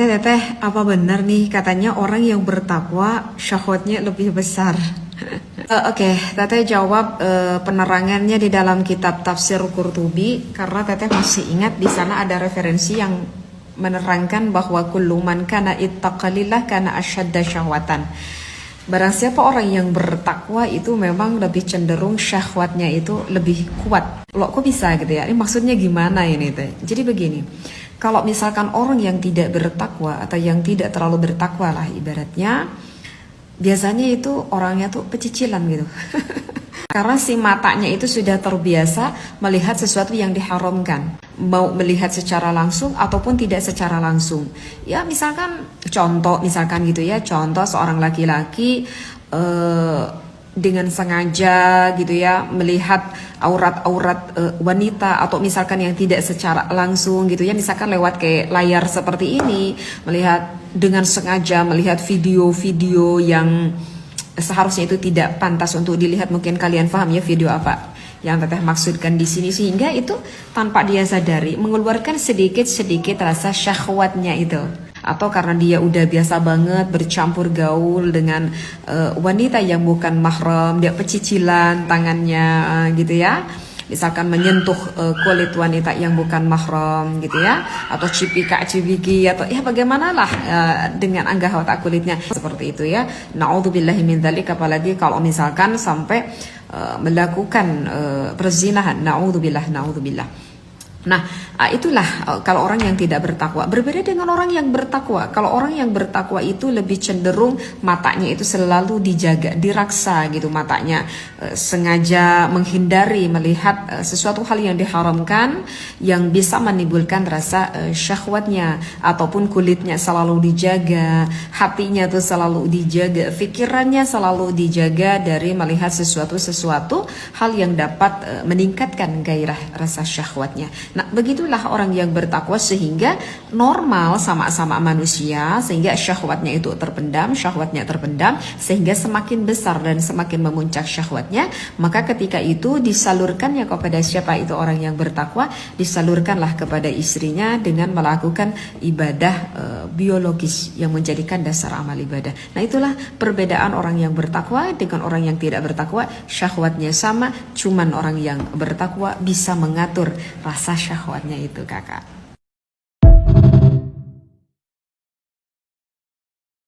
Teteh, apa benar nih katanya orang yang bertakwa syahwatnya lebih besar? Oke, Teteh jawab penerangannya di dalam kitab Tafsir Qurtubi karena Teteh masih ingat di sana ada referensi yang menerangkan bahwa kullu man kana ittaqalillah kana asyadda syahwatan. Barang siapa orang yang bertakwa itu memang lebih cenderung syahwatnya itu lebih kuat. Loh kok bisa gitu ya? Ini maksudnya gimana ini teh? Jadi begini, kalau misalkan orang yang tidak bertakwa atau yang tidak terlalu bertakwa lah ibaratnya, biasanya itu orangnya tuh pecicilan gitu. Karena si matanya itu sudah terbiasa melihat sesuatu yang diharamkan, mau melihat secara langsung ataupun tidak secara langsung. Ya misalkan contoh misalkan gitu ya, contoh seorang laki-laki dengan sengaja gitu ya melihat aurat-aurat wanita atau misalkan yang tidak secara langsung gitu ya, misalkan lewat kayak layar seperti ini, melihat dengan sengaja melihat video-video yang seharusnya itu tidak pantas untuk dilihat. Mungkin kalian paham ya video apa yang Teteh maksudkan di sini, sehingga itu tanpa dia sadari mengeluarkan sedikit-sedikit rasa syahwatnya itu, atau karena dia udah biasa banget bercampur gaul dengan wanita yang bukan mahram, dia pecicilan tangannya gitu ya, misalkan menyentuh kulit wanita yang bukan mahram gitu ya, atau cipika-cipiki atau ya bagaimanalah dengan anggahwata kulitnya seperti itu ya. Naudzubillahi min dzalik, apalagi kalau misalkan sampai melakukan perzinahan. Naudzubillah, naudzubillah. Nah, itulah kalau orang yang tidak bertakwa. Berbeda dengan orang yang bertakwa. Kalau orang yang bertakwa itu lebih cenderung matanya itu selalu dijaga, diraksa gitu matanya. Sengaja menghindari melihat sesuatu hal yang diharamkan yang bisa menimbulkan rasa syahwatnya, ataupun kulitnya selalu dijaga, hatinya tuh selalu dijaga, pikirannya selalu dijaga dari melihat sesuatu hal yang dapat meningkatkan gairah rasa syahwatnya. Nah, begitulah orang yang bertakwa, sehingga normal sama-sama manusia, sehingga syahwatnya itu terpendam, sehingga semakin besar dan semakin memuncak syahwatnya, maka ketika itu disalurkannya kepada siapa itu orang yang bertakwa, disalurkanlah kepada istrinya dengan melakukan ibadah biologis yang menjadikan dasar amal ibadah. Nah, itulah perbedaan orang yang bertakwa dengan orang yang tidak bertakwa. Syahwatnya sama, cuman orang yang bertakwa bisa mengatur rasa syahwatnya itu, kakak.